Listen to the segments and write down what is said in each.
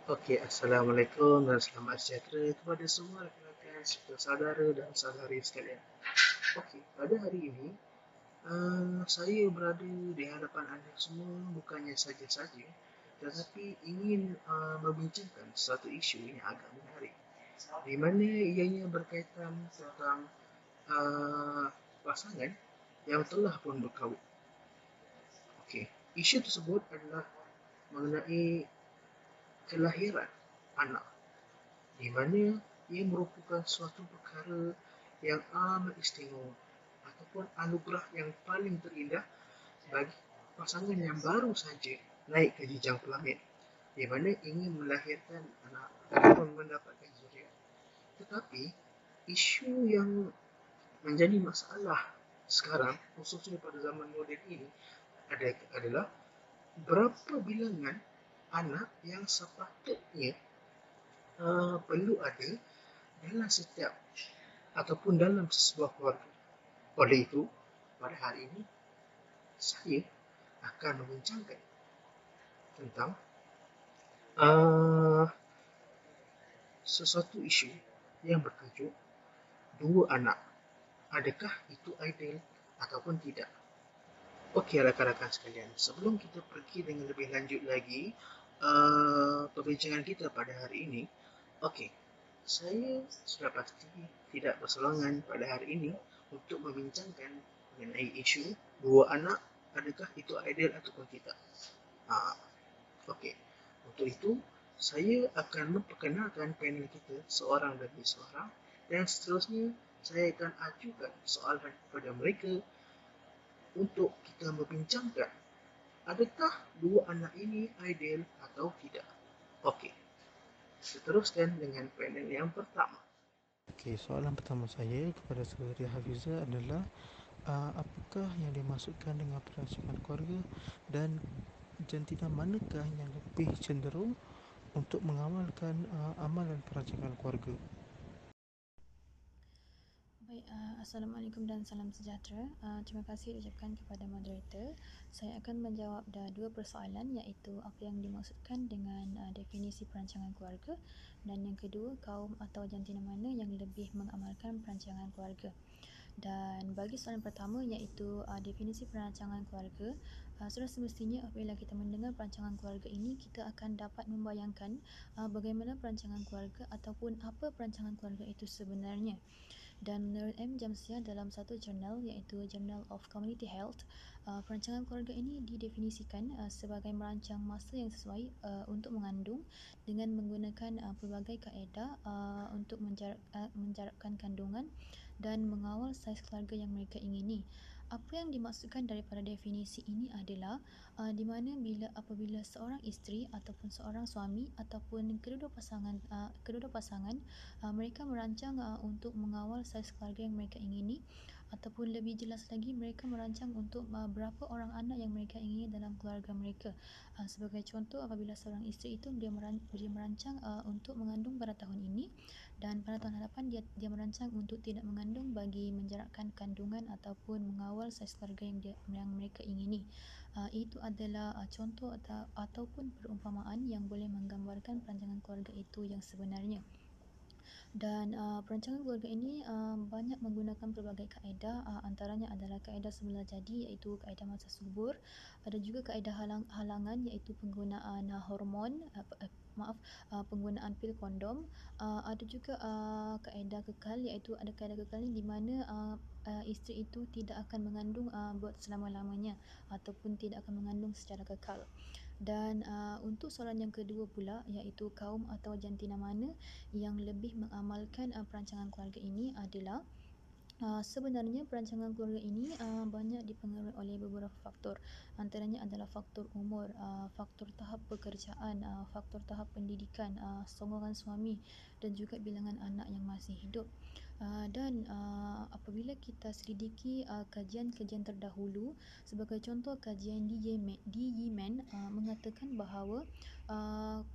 Okey, Assalamualaikum dan selamat sejahtera kepada semua rakan-rakan serta saudara dan saudari sekalian. Okey, pada hari ini, saya berada di hadapan anda semua bukannya saja-saja tetapi ingin membincangkan satu isu yang agak menarik di mana ianya berkaitan tentang pasangan yang telah pun berkahwin. Okey, isu tersebut adalah mengenai kelahiran anak, di mana ia merupakan suatu perkara yang amat istimewa ataupun anugerah yang paling terindah bagi pasangan yang baru saja naik ke jenjang pelamin, di mana ingin melahirkan anak ataupun mendapatkan zuriat. Tetapi isu yang menjadi masalah sekarang, khususnya pada zaman moden ini, adalah berapa bilangan anak yang sepatutnya perlu ada dalam setiap ataupun dalam sebuah keluarga. Oleh itu, pada hari ini saya akan membincangkan tentang uh, sesuatu isu yang bertajuk dua anak. Adakah itu ideal ataupun tidak? Okey rakan-rakan sekalian, sebelum kita pergi dengan lebih lanjut lagi perbincangan kita pada hari ini, okey, saya sudah pasti tidak berselangan pada hari ini untuk membincangkan mengenai isu dua anak, adakah itu ideal ataupun tidak. Okey, untuk itu saya akan memperkenalkan panel kita seorang demi seorang dan seterusnya saya akan ajukan soalan kepada mereka untuk kita membincangkan adakah dua anak ini ideal atau tidak. Okey, kita teruskan dengan panel yang pertama. Okey, soalan pertama saya kepada saudari Hafizah adalah apakah yang dimaksudkan dengan perancangan keluarga dan jantina manakah yang lebih cenderung untuk mengamalkan amalan perancangan keluarga? Baik, Assalamualaikum dan salam sejahtera. Terima kasih diucapkan kepada moderator. Saya akan menjawab dua persoalan, iaitu apa yang dimaksudkan dengan definisi perancangan keluarga, dan yang kedua, kaum atau jantina mana yang lebih mengamalkan perancangan keluarga. Dan bagi soalan pertama, iaitu definisi perancangan keluarga, sudah semestinya apabila kita mendengar perancangan keluarga ini, kita akan dapat membayangkan bagaimana perancangan keluarga ataupun apa perancangan keluarga itu sebenarnya. Dan menurut M. Jamsiah dalam satu jurnal, iaitu Journal of Community Health, perancangan keluarga ini didefinisikan sebagai merancang masa yang sesuai untuk mengandung dengan menggunakan pelbagai kaedah untuk menjarakkan kandungan dan mengawal saiz keluarga yang mereka ingini. Apa yang dimaksudkan daripada definisi ini adalah di mana apabila seorang isteri ataupun seorang suami ataupun kedua-dua pasangan mereka merancang untuk mengawal saiz keluarga yang mereka ingini, ataupun lebih jelas lagi mereka merancang untuk berapa orang anak yang mereka ingini dalam keluarga mereka. Sebagai contoh, apabila seorang isteri itu dia merancang untuk mengandung pada tahun ini, dan pada tahun hadapan dia merancang untuk tidak mengandung bagi menjarakkan kandungan ataupun mengawal saiz keluarga yang mereka ingini. Itu adalah contoh ataupun perumpamaan yang boleh menggambarkan perancangan keluarga itu yang sebenarnya. Dan perancangan keluarga ini banyak menggunakan pelbagai kaedah, antaranya adalah kaedah semula jadi, iaitu kaedah masa subur. Ada juga kaedah halangan, iaitu penggunaan hormon, penggunaan pil kondom. Ada juga kaedah kekal, iaitu ada kaedah kekal ni di mana isteri itu tidak akan mengandung buat selama-lamanya ataupun tidak akan mengandung secara kekal. Dan untuk soalan yang kedua pula, iaitu kaum atau jantina mana yang lebih mengamalkan perancangan keluarga ini adalah sebenarnya perancangan keluarga ini banyak dipengaruhi oleh beberapa faktor. Antaranya adalah faktor umur, faktor tahap pekerjaan, faktor tahap pendidikan, sokongan suami dan juga bilangan anak yang masih hidup. Dan apabila kita selidiki kajian-kajian terdahulu, sebagai contoh kajian di Yemen mengatakan bahawa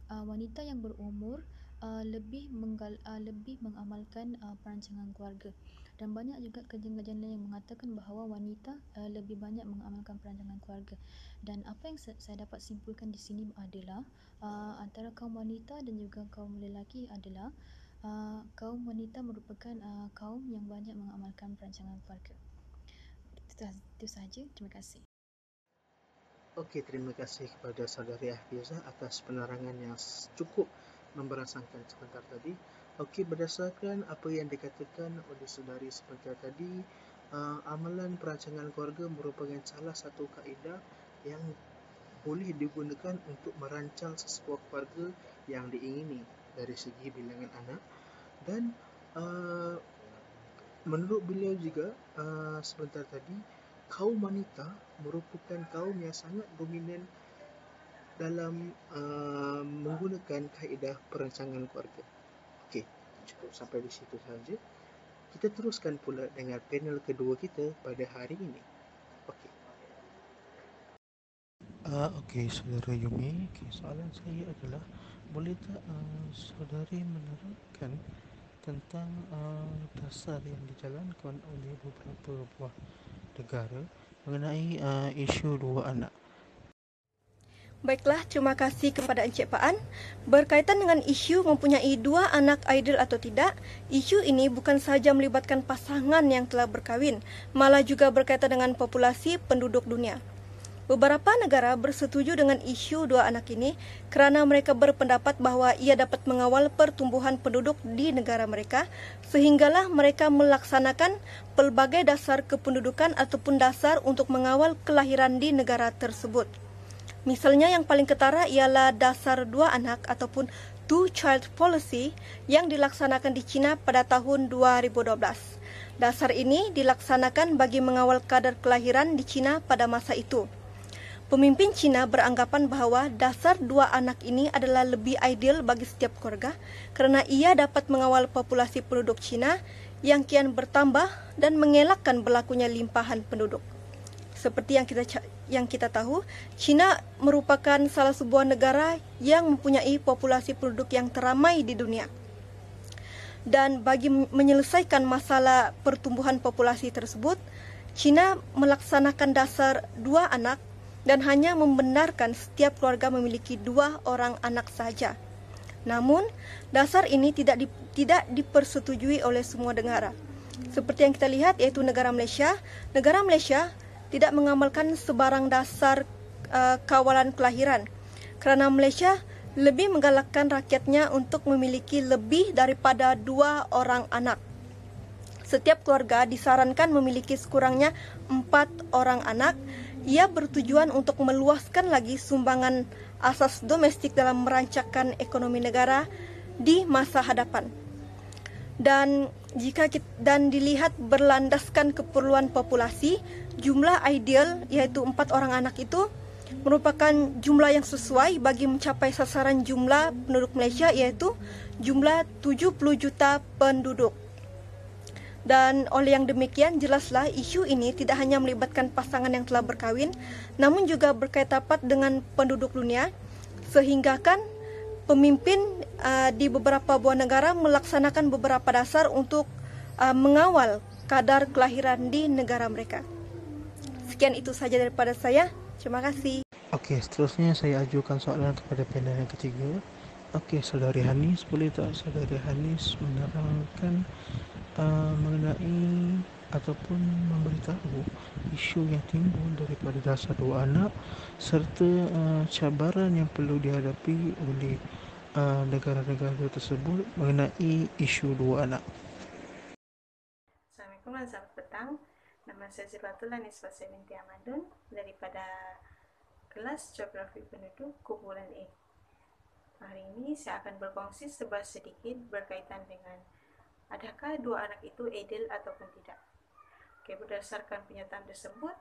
wanita yang berumur lebih mengamalkan perancangan keluarga, dan banyak juga kajian-kajian lain yang mengatakan bahawa wanita lebih banyak mengamalkan perancangan keluarga. Dan apa yang saya dapat simpulkan di sini adalah antara kaum wanita dan juga kaum lelaki adalah kaum wanita merupakan kaum yang banyak mengamalkan perancangan keluarga. Itu sahaja. Terima kasih. Okey, terima kasih kepada saudari Hafizah atas penerangan yang cukup memberangsangkan sebentar tadi. Okey, berdasarkan apa yang dikatakan oleh saudari sebentar tadi, amalan perancangan keluarga merupakan salah satu kaedah yang boleh digunakan untuk merancang sesebuah keluarga yang diingini dari segi bilangan anak. Dan menurut beliau juga sebentar tadi, kaum wanita merupakan kaum yang sangat dominan dalam menggunakan kaedah perancangan keluarga. Okey, cukup sampai di situ sahaja. Kita teruskan pula dengan panel kedua kita pada hari ini. Okey. Okey, saudara Yumi, soalan saya adalah, boleh tak saudari menerangkan tentang dasar yang dijalankan oleh beberapa buah negara mengenai isu dua anak? Baiklah, terima kasih kepada Encik Paan. Berkaitan dengan isu mempunyai dua anak ideal atau tidak, isu ini bukan sahaja melibatkan pasangan yang telah berkahwin, malah juga berkaitan dengan populasi penduduk dunia. Beberapa negara bersetuju dengan isu dua anak ini kerana mereka berpendapat bahawa ia dapat mengawal pertumbuhan penduduk di negara mereka, sehinggalah mereka melaksanakan pelbagai dasar kependudukan ataupun dasar untuk mengawal kelahiran di negara tersebut. Misalnya yang paling ketara ialah dasar dua anak ataupun two-child policy yang dilaksanakan di China pada tahun 2012. Dasar ini dilaksanakan bagi mengawal kadar kelahiran di China pada masa itu. Pemimpin China beranggapan bahawa dasar dua anak ini adalah lebih ideal bagi setiap keluarga kerana ia dapat mengawal populasi penduduk China yang kian bertambah dan mengelakkan berlakunya limpahan penduduk. Seperti yang kita tahu, China merupakan salah sebuah negara yang mempunyai populasi penduduk yang teramai di dunia. Dan bagi menyelesaikan masalah pertumbuhan populasi tersebut, China melaksanakan dasar dua anak dan hanya membenarkan setiap keluarga memiliki 2 orang anak sahaja. Namun, dasar ini tidak dipersetujui oleh semua negara. Seperti yang kita lihat, iaitu negara Malaysia. Negara Malaysia tidak mengamalkan sebarang dasar kawalan kelahiran kerana Malaysia lebih menggalakkan rakyatnya untuk memiliki lebih daripada 2 orang anak. Setiap keluarga disarankan memiliki sekurangnya 4 orang anak. Ia bertujuan untuk meluaskan lagi sumbangan asas domestik dalam merancangkan ekonomi negara di masa hadapan. Dan dilihat berlandaskan keperluan populasi, jumlah ideal iaitu 4 orang anak itu merupakan jumlah yang sesuai bagi mencapai sasaran jumlah penduduk Malaysia iaitu jumlah 70 juta penduduk. Dan oleh yang demikian, jelaslah isu ini tidak hanya melibatkan pasangan yang telah berkahwin, namun juga berkaitan erat dengan penduduk dunia, sehingga kan pemimpin di beberapa buah negara melaksanakan beberapa dasar untuk mengawal kadar kelahiran di negara mereka. Sekian itu sahaja daripada saya. Terima kasih. Okey, seterusnya saya ajukan soalan kepada panel yang ketiga. Okey, saudari Hanis, boleh tak saudari Hanis menerangkan mengenai ataupun memberitahu isu yang timbul daripada dasar dua anak serta cabaran yang perlu dihadapi oleh negara-negara tersebut mengenai isu dua anak. Assalamualaikum dan selamat petang. Nama saya Zibatullah Nisbah binti Amadun daripada kelas Geografi Penduduk kumpulan A. Hari ini saya akan berkongsi sedikit berkaitan dengan adakah dua anak itu ideal ataupun tidak. Okey, berdasarkan pernyataan tersebut,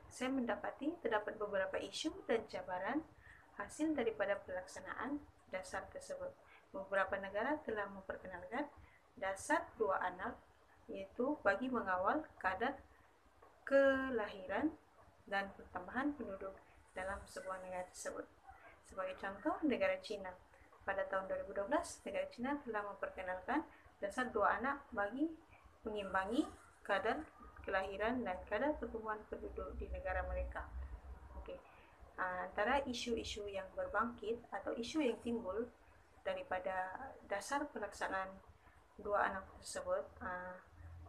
saya mendapati terdapat beberapa isu dan cabaran hasil daripada pelaksanaan dasar tersebut. Beberapa negara telah memperkenalkan dasar dua anak, iaitu bagi mengawal kadar kelahiran dan pertambahan penduduk dalam sebuah negara tersebut. Sebagai contoh, negara China. pada tahun 2012, negara China telah memperkenalkan dasar 2 anak bagi mengimbangi kadar kelahiran dan kadar pertumbuhan penduduk di negara mereka. Okey. Antara isu-isu yang berbangkit atau isu yang timbul daripada dasar pelaksanaan 2 anak tersebut,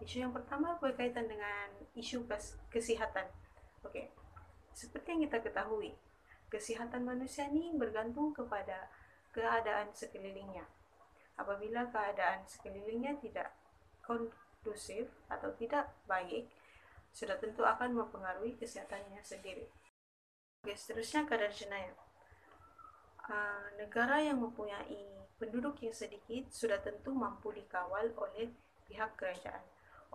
isu yang pertama berkaitan dengan isu kesihatan. Okey. Seperti yang kita ketahui, kesihatan manusia ni bergantung kepada keadaan sekelilingnya. Apabila keadaan sekelilingnya tidak kondusif atau tidak baik, sudah tentu akan mempengaruhi kesehatannya sendiri. Oke, seterusnya kadar jenayah. Negara yang mempunyai penduduk yang sedikit sudah tentu mampu dikawal oleh pihak kerajaan.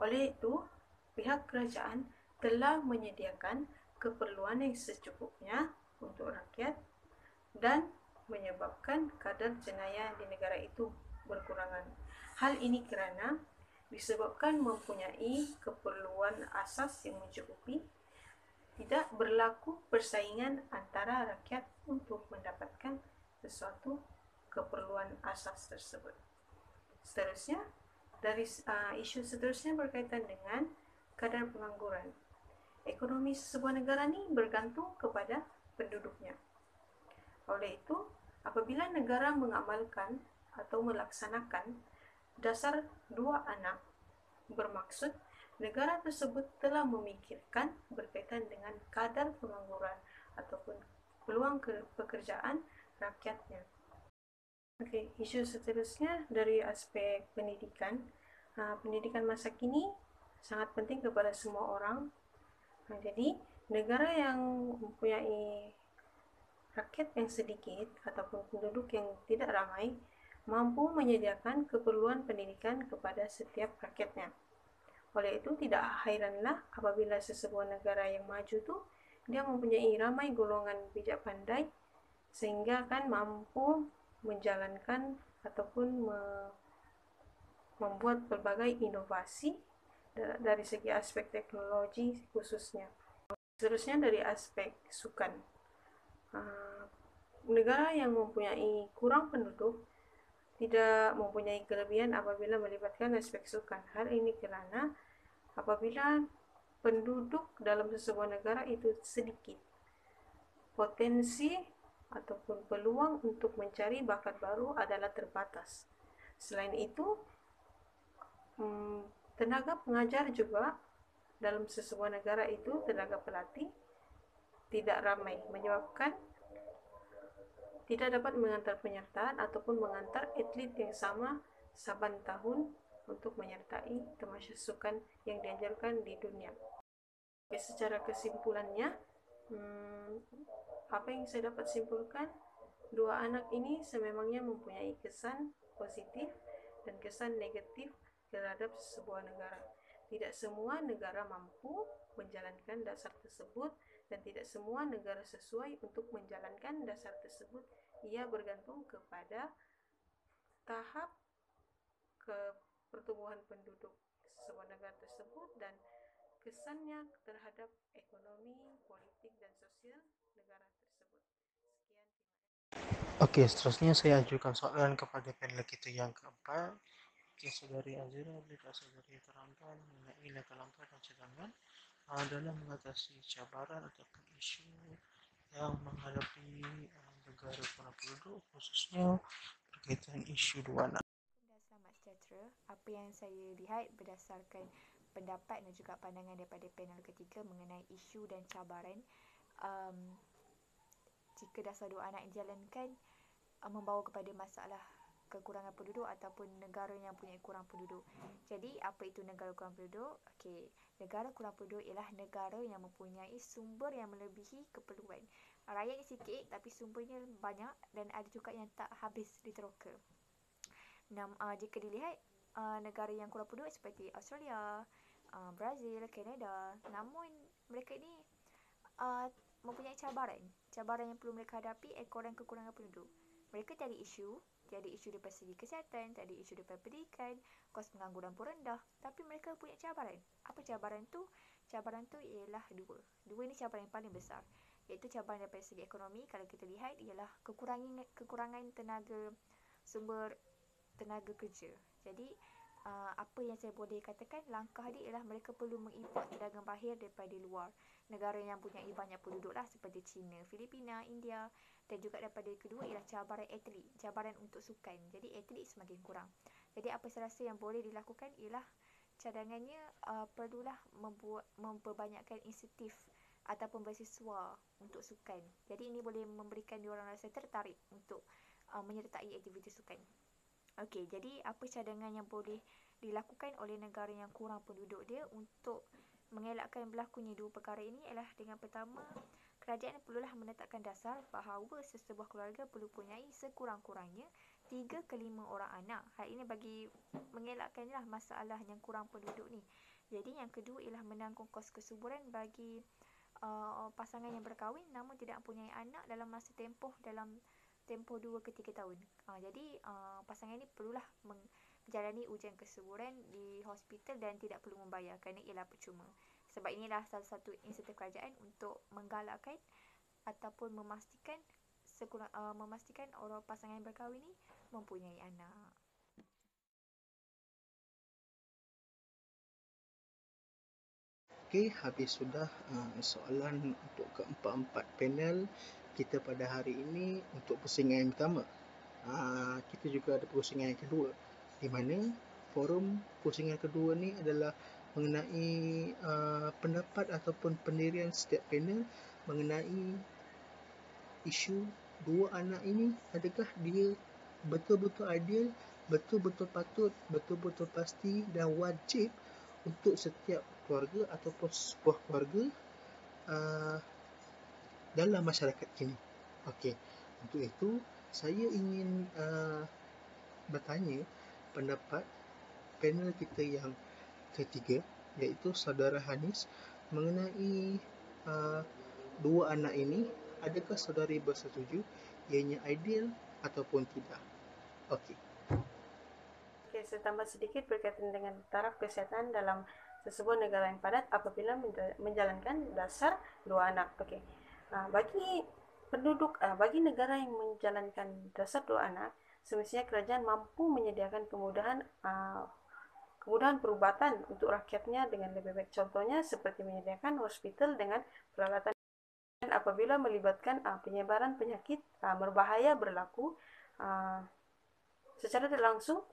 Oleh itu, pihak kerajaan telah menyediakan keperluan yang secukupnya untuk rakyat dan menyebabkan kadar jenayah di negara itu berkurangan. Hal ini kerana disebabkan mempunyai keperluan asas yang mencukupi, tidak berlaku persaingan antara rakyat untuk mendapatkan sesuatu keperluan asas tersebut. Seterusnya, dari isu seterusnya berkaitan dengan kadar pengangguran. Ekonomi sebuah negara ni bergantung kepada penduduknya. Oleh itu, apabila negara mengamalkan atau melaksanakan dasar 2 anak, bermaksud negara tersebut telah memikirkan berkaitan dengan kadar pengangguran ataupun peluang pekerjaan rakyatnya. Okey, isu seterusnya dari aspek pendidikan. Pendidikan masa kini sangat penting kepada semua orang. Jadi, negara yang mempunyai rakyat yang sedikit ataupun penduduk yang tidak ramai mampu menyediakan keperluan pendidikan kepada setiap rakyatnya. Oleh itu, tidak hairanlah apabila sesebuah negara yang maju tu dia mempunyai ramai golongan bijak pandai sehingga kan mampu menjalankan ataupun membuat pelbagai inovasi dari segi aspek teknologi khususnya. Seterusnya dari aspek sukan. Negara yang mempunyai kurang penduduk tidak mempunyai kelebihan apabila melibatkan aspek sukan. Hal ini kerana apabila penduduk dalam sesebuah negara itu sedikit, potensi ataupun peluang untuk mencari bakat baru adalah terbatas. Selain itu, tenaga pengajar juga dalam sesebuah negara itu, tenaga pelatih tidak ramai, menyebabkan tidak dapat mengantar penyertaan ataupun mengantar atlet yang sama saban tahun untuk menyertai tamasya sukan yang dianjurkan di dunia. Okay, secara kesimpulannya, apa yang saya dapat simpulkan, 2 anak ini sememangnya mempunyai kesan positif dan kesan negatif terhadap sebuah negara. Tidak semua negara mampu menjalankan dasar tersebut dan tidak semua negara sesuai untuk menjalankan dasar tersebut. Ia bergantung kepada tahap pertumbuhan penduduk sebuah negara tersebut dan kesannya terhadap ekonomi, politik dan sosial negara tersebut. Sekian, terima kasih. Okey, seterusnya saya ajukan soalan kepada panel kita yang keempat. Saudari Azira, boleh tak saudari terangkan mengenai langkah-langkah dan cadangan dalam mengatasi cabaran ataupun isu yang menghadapi negara kurang penduduk, khususnya berkaitan isu 2 anak. Dan selamat sejahtera. Apa yang saya lihat berdasarkan pendapat dan juga pandangan daripada panel ketiga mengenai isu dan cabaran, jika dasar 2 anak dijalankan membawa kepada masalah kekurangan penduduk ataupun negara yang punya kurang penduduk. Jadi, apa itu negara kurang penduduk? Okey, negara kurang penduduk ialah negara yang mempunyai sumber yang melebihi keperluan. Rakyatnya sikit tapi sumbernya banyak dan ada juga yang tak habis diteroka. Jika dilihat negara yang kurang penduduk seperti Australia, Brazil, Kanada, namun mereka ini mempunyai cabaran yang perlu mereka hadapi ekoran kekurangan penduduk. Mereka tiada isu daripada segi kesihatan, tiada isu daripada pendidikan, kos pengangguran pun rendah, tapi mereka punya cabaran. Apa cabaran tu? Cabaran tu ialah dua ini cabaran yang paling besar. Iaitu cabaran daripada segi ekonomi, kalau kita lihat ialah kekurangan sumber tenaga kerja. Jadi apa yang saya boleh katakan, langkah dia ialah mereka perlu mengimport tenaga mahir daripada luar, negara yang mempunyai banyak penduduk lah, seperti China, Filipina, India. Dan juga daripada kedua ialah cabaran atlet, cabaran untuk sukan. Jadi atlet semakin kurang. Jadi apa saya rasa yang boleh dilakukan ialah cadangannya perlulah memperbanyakkan insentif ataupun beasiswa untuk sukan. Jadi ini boleh memberikan diorang rasa tertarik untuk menyertai aktiviti sukan. Okey, jadi apa cadangan yang boleh dilakukan oleh negara yang kurang penduduk dia untuk mengelakkan berlakunya dua perkara ini ialah dengan pertama, kerajaan perlulah menetapkan dasar bahawa sesebuah keluarga perlu punyai sekurang-kurangnya 3 ke 5 orang anak. Hal ini bagi mengelakkanlah masalah yang kurang penduduk ni. Jadi yang kedua ialah menanggung kos kesuburan bagi pasangan yang berkahwin namun tidak mempunyai anak dalam masa tempoh 2 ke 3 tahun. Jadi pasangan ini perlulah menjalani ujian kesuburan di hospital dan tidak perlu membayar kerana ialah percuma. Sebab inilah salah satu insentif kerajaan untuk menggalakkan ataupun memastikan orang pasangan yang berkahwin ni mempunyai anak. Okey, habis sudah soalan untuk keempat-empat panel kita pada hari ini. Untuk pusingan yang pertama, kita juga ada pusingan yang kedua, di mana forum pusingan kedua ni adalah mengenai pendapat ataupun pendirian setiap panel mengenai isu dua anak ini. Adakah dia betul-betul adil, betul-betul patut, betul-betul pasti dan wajib untuk setiap keluarga ataupun sebuah keluarga dalam masyarakat kini. Okey, untuk itu saya ingin bertanya pendapat panel kita yang ketiga, iaitu saudara Hanis, mengenai dua anak ini. Adakah saudari bersetuju ianya ideal ataupun tidak? Okey. Okey, saya tambah sedikit berkaitan dengan taraf kesihatan dalam sesebuah negara yang padat apabila menjalankan dasar dua anak. Okey. Bagi negara yang menjalankan dasar dua anak, semestinya kerajaan mampu menyediakan kemudahan perubatan untuk rakyatnya dengan lebih baik. Contohnya seperti menyediakan hospital dengan peralatan apabila melibatkan penyebaran penyakit berbahaya berlaku secara tidak langsung,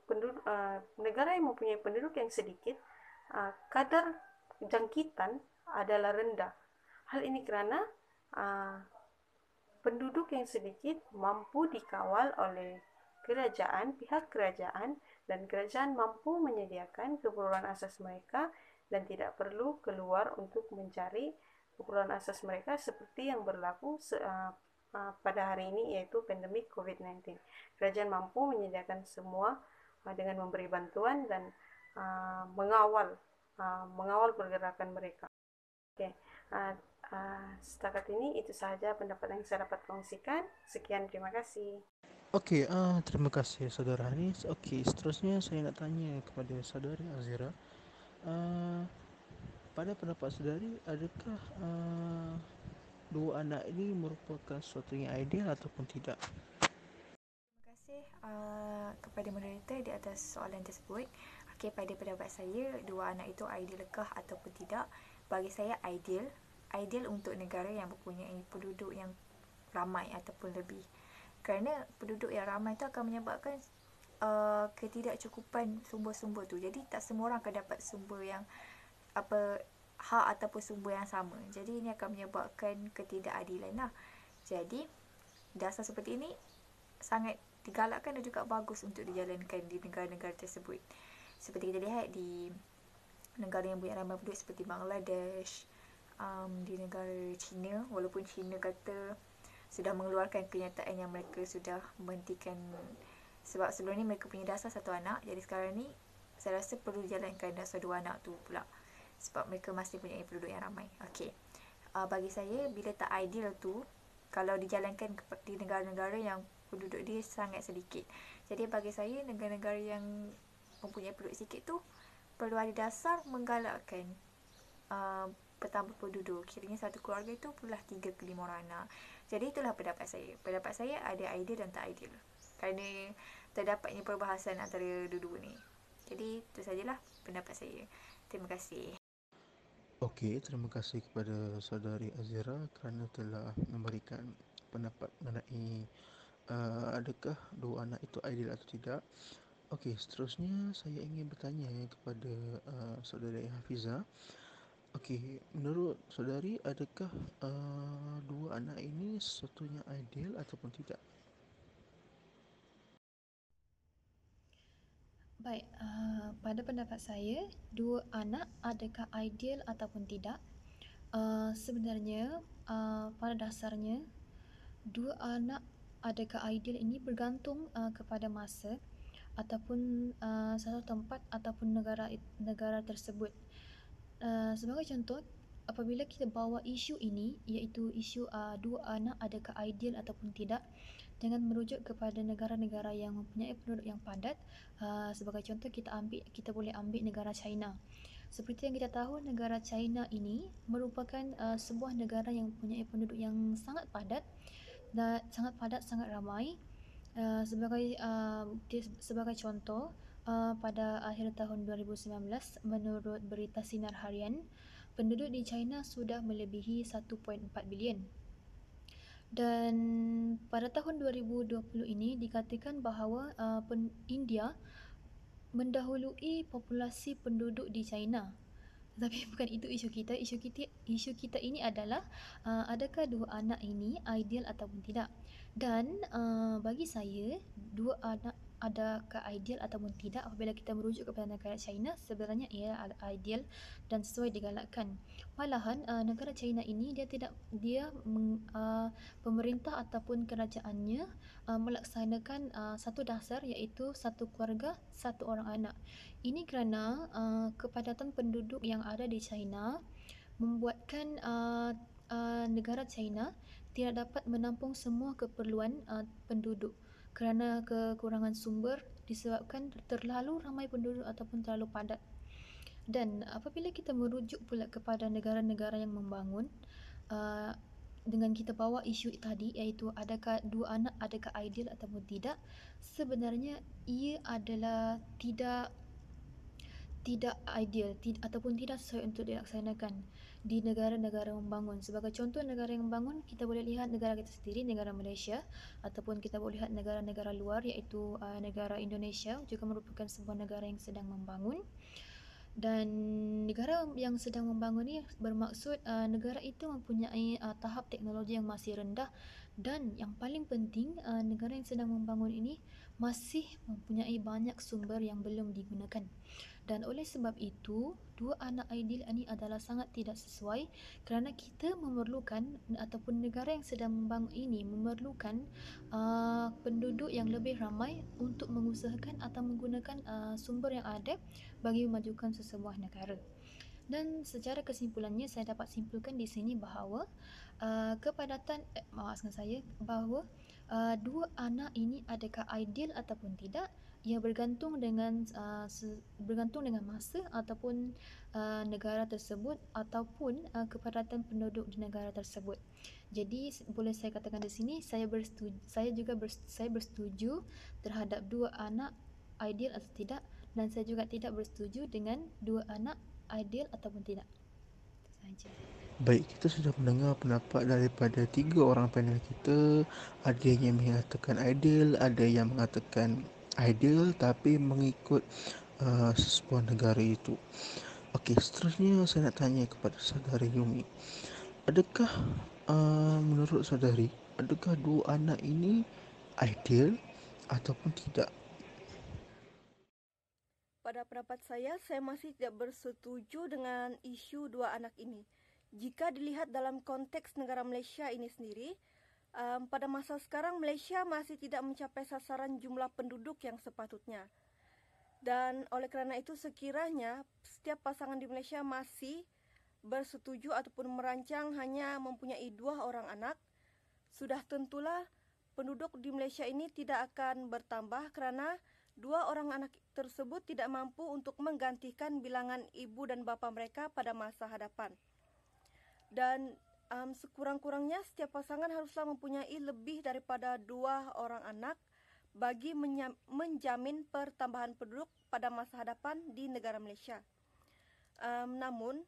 negara yang mempunyai penduduk yang sedikit, kadar jangkitan adalah rendah. Hal ini kerana penduduk yang sedikit mampu dikawal oleh pihak kerajaan, dan kerajaan mampu menyediakan keperluan asas mereka dan tidak perlu keluar untuk mencari keperluan asas mereka seperti yang berlaku pada hari ini, yaitu pandemik COVID-19. Kerajaan mampu menyediakan semua dengan memberi bantuan dan mengawal pergerakan mereka. Okay. Setakat ini itu sahaja pendapat yang saya dapat kongsikan. Sekian, terima kasih. Okey, terima kasih saudara Hanis. Okey, seterusnya saya nak tanya kepada saudari Azira. Pada pendapat saudari, adakah dua anak ini merupakan sesuatu yang ideal ataupun tidak? Terima kasih kepada moderator di atas soalan tersebut. Okey, pada pendapat saya, dua anak itu idealkah ataupun tidak? Bagi saya ideal untuk negara yang mempunyai penduduk yang ramai ataupun lebih. Kerana penduduk yang ramai itu akan menyebabkan ketidakcukupan sumber-sumber tu. Jadi tak semua orang akan dapat sumber yang hak ataupun sumber yang sama. Jadi ini akan menyebabkan ketidakadilan lah. Jadi dasar seperti ini sangat digalakkan dan juga bagus untuk dijalankan di negara-negara tersebut. Seperti kita lihat di negara yang banyak ramai penduduk seperti Bangladesh, di negara China, walaupun China kata sudah mengeluarkan kenyataan yang mereka sudah menghentikan, sebab sebelum ni mereka punya dasar satu anak, jadi sekarang ni saya rasa perlu dijalankan dasar dua anak tu pula, sebab mereka masih punya penduduk yang ramai. Okey, bagi saya bila tak ideal tu kalau dijalankan di negara-negara yang penduduk dia sangat sedikit. Jadi bagi saya negara-negara yang mempunyai penduduk sedikit tu perlu ada dasar menggalakkan bertambah penduduk. Kiranya satu keluarga itu perlulah 3 ke 5 orang anak. Jadi itulah pendapat saya. Pendapat saya ada ideal dan tak ideal. Kerana terdapatnya perbahasan antara dua-dua ni. Jadi itu sajalah pendapat saya. Terima kasih. Okey, terima kasih kepada saudari Azira kerana telah memberikan pendapat mengenai adakah dua anak itu ideal atau tidak. Okey, seterusnya saya ingin bertanya kepada saudari Hafiza. Okey, menurut saudari adakah dua anak ini sesuatu yang ideal ataupun tidak? Baik, pada pendapat saya, dua anak adakah ideal ataupun tidak? Sebenarnya, pada dasarnya, dua anak adakah ideal ini bergantung kepada masa ataupun satu tempat ataupun negara tersebut. Sebagai contoh, apabila kita bawa isu ini, iaitu isu dua anak adakah ideal ataupun tidak, dengan merujuk kepada negara-negara yang mempunyai penduduk yang padat. Sebagai contoh, kita boleh ambil negara China. Seperti yang kita tahu, negara China ini merupakan sebuah negara yang mempunyai penduduk yang sangat padat, sangat ramai. Sebagai contoh, pada akhir tahun 2019, menurut berita Sinar Harian, penduduk di China sudah melebihi 1.4 bilion. Dan pada tahun 2020 ini dikatakan bahawa India mendahului populasi penduduk di China. Tapi bukan itu isu kita. Isu kita ini adalah adakah dua anak ini ideal ataupun tidak. Dan bagi saya, dua anak adakah ideal ataupun tidak apabila kita merujuk kepada negara China, sebenarnya ia ideal dan sesuai digalakkan. Malahan negara China ini pemerintah ataupun kerajaannya melaksanakan satu dasar, iaitu satu keluarga, satu orang anak. Ini kerana kepadatan penduduk yang ada di China membuatkan negara China tidak dapat menampung semua keperluan penduduk kerana kekurangan sumber disebabkan terlalu ramai penduduk ataupun terlalu padat. Dan apabila kita merujuk pula kepada negara-negara yang membangun, dengan kita bawa isu tadi, iaitu adakah dua anak adakah ideal ataupun tidak, sebenarnya ia adalah tidak ideal ataupun tidak sesuai untuk dilaksanakan di negara-negara membangun. Sebagai contoh negara yang membangun, kita boleh lihat negara kita sendiri, negara Malaysia, ataupun kita boleh lihat negara-negara luar, iaitu negara Indonesia juga merupakan sebuah negara yang sedang membangun. Dan negara yang sedang membangun ini bermaksud negara itu mempunyai tahap teknologi yang masih rendah, dan yang paling penting, negara yang sedang membangun ini masih mempunyai banyak sumber yang belum digunakan. Dan oleh sebab itu, dua anak ideal ini adalah sangat tidak sesuai kerana kita memerlukan, ataupun negara yang sedang membangun ini memerlukan penduduk yang lebih ramai untuk mengusahakan atau menggunakan sumber yang ada bagi memajukan sesebuah negara. Dan secara kesimpulannya, saya dapat simpulkan di sini bahawa bahawa dua anak ini adakah ideal ataupun tidak, ia bergantung dengan masa ataupun negara tersebut ataupun kepadatan penduduk di negara tersebut. Jadi boleh saya katakan di sini, saya bersetuju terhadap dua anak ideal atau tidak, dan saya juga tidak bersetuju dengan dua anak ideal ataupun tidak. Itu sahaja. Baik, kita sudah mendengar pendapat daripada 3 orang panel kita. Ada yang mengatakan ideal, ada yang mengatakan ideal tapi mengikut sebuah negara itu. Okey, seterusnya saya nak tanya kepada saudari Yumi. Adakah menurut saudari, adakah dua anak ini ideal ataupun tidak? Pada pendapat saya masih tidak bersetuju dengan isu dua anak ini. Jika dilihat dalam konteks negara Malaysia ini sendiri, pada masa sekarang Malaysia masih tidak mencapai sasaran jumlah penduduk yang sepatutnya. Dan oleh kerana itu, sekiranya setiap pasangan di Malaysia masih bersetuju ataupun merancang hanya mempunyai 2 orang anak, sudah tentulah penduduk di Malaysia ini tidak akan bertambah kerana 2 orang anak tersebut tidak mampu untuk menggantikan bilangan ibu dan bapa mereka pada masa hadapan. dan sekurang-kurangnya setiap pasangan haruslah mempunyai lebih daripada 2 orang anak bagi menjamin pertambahan penduduk pada masa hadapan di negara Malaysia. Namun,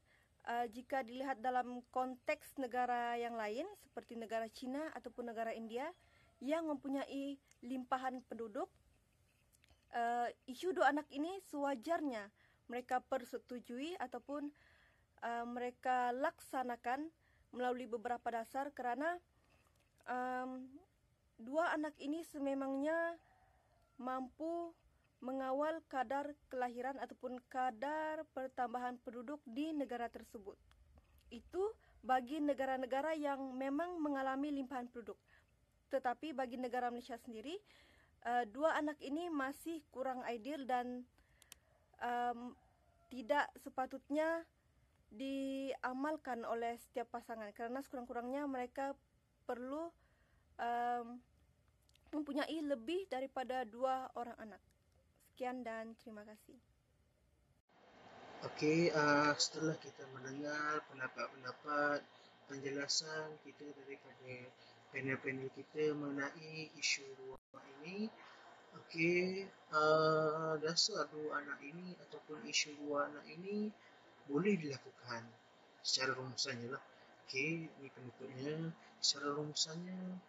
jika dilihat dalam konteks negara yang lain seperti negara China ataupun negara India yang mempunyai limpahan penduduk, isu 2 anak ini sewajarnya mereka persetujui ataupun mereka laksanakan melalui beberapa dasar kerana 2 anak ini sememangnya mampu mengawal kadar kelahiran ataupun kadar pertambahan penduduk di negara tersebut. Itu bagi negara-negara yang memang mengalami limpahan penduduk. Tetapi bagi negara Malaysia sendiri, 2 anak ini masih kurang ideal dan tidak sepatutnya diamalkan oleh setiap pasangan kerana sekurang-kurangnya mereka perlu mempunyai lebih daripada 2 orang anak. Sekian dan terima kasih. Okey, setelah kita mendengar pendapat-pendapat penjelasan kita daripada panel-panel kita mengenai isu 2 ini, okey, dasar 2 anak ini ataupun isu 2 anak ini boleh dilakukan secara rumusannya lah. Okey, ini penutupnya. Secara rumusannya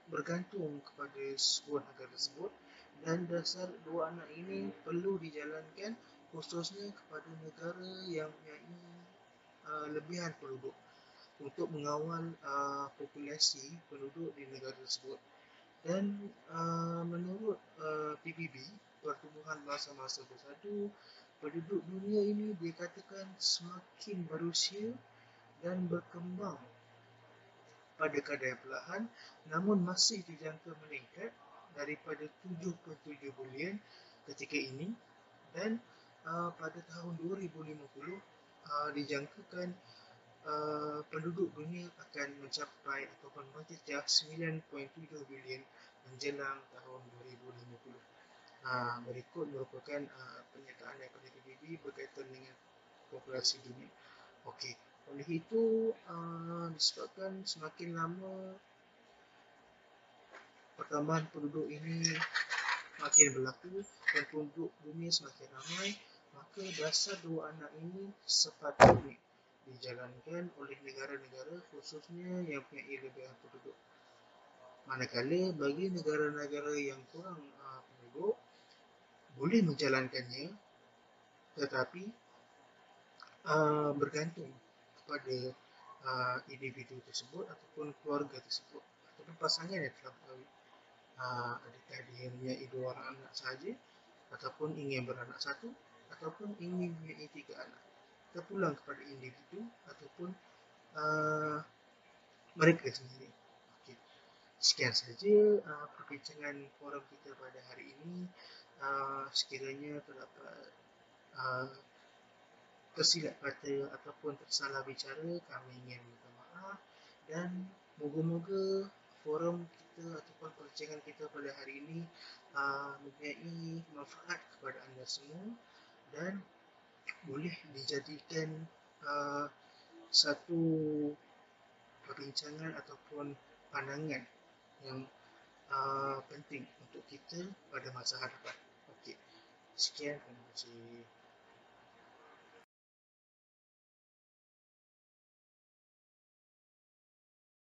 bergantung kepada sebuah negara tersebut dan dasar 2 anak ini perlu dijalankan khususnya kepada negara yang mempunyai lebihan penduduk untuk mengawal populasi penduduk di negara tersebut. Dan menurut PBB, Pertubuhan Bangsa-Bangsa Bersatu, penduduk dunia ini dikatakan semakin berusia dan berkembang pada kadar perlahan, namun masih dijangka meningkat daripada 7.7 bilion ketika ini, dan pada tahun 2050 dijangkakan penduduk dunia akan mencapai ataupun mencecah 9.7 bilion menjelang tahun 2050. Berikut merupakan pernyataan daripada PBB berkaitan dengan populasi dunia. Okey, oleh itu disebabkan semakin lama pertambahan penduduk ini makin berlaku dan penduduk dunia semakin ramai, maka dasar 2 anak ini sepatutnya dijalankan oleh negara-negara khususnya yang mempunyai lebihan penduduk. Manakala bagi negara-negara yang kurang penduduk boleh menjalankannya, tetapi bergantung kepada individu tersebut ataupun keluarga tersebut ataupun pasangan yang telah berkahwin. Adakah dia mempunyai 2 orang anak sahaja ataupun ingin beranak 1 ataupun ingin mempunyai 3 anak. Terpulang kepada individu ataupun mereka sendiri. Okey. Sekian saja perbincangan forum kita pada hari ini. Sekiranya terdapat tersilap kata ataupun tersalah bicara, kami ingin minta maaf dan moga-moga forum kita ataupun perbincangan kita pada hari ini mempunyai manfaat kepada anda semua dan boleh dijadikan satu perbincangan ataupun pandangan yang penting untuk kita pada masa hadapan. Okey, sekian, terima kasih.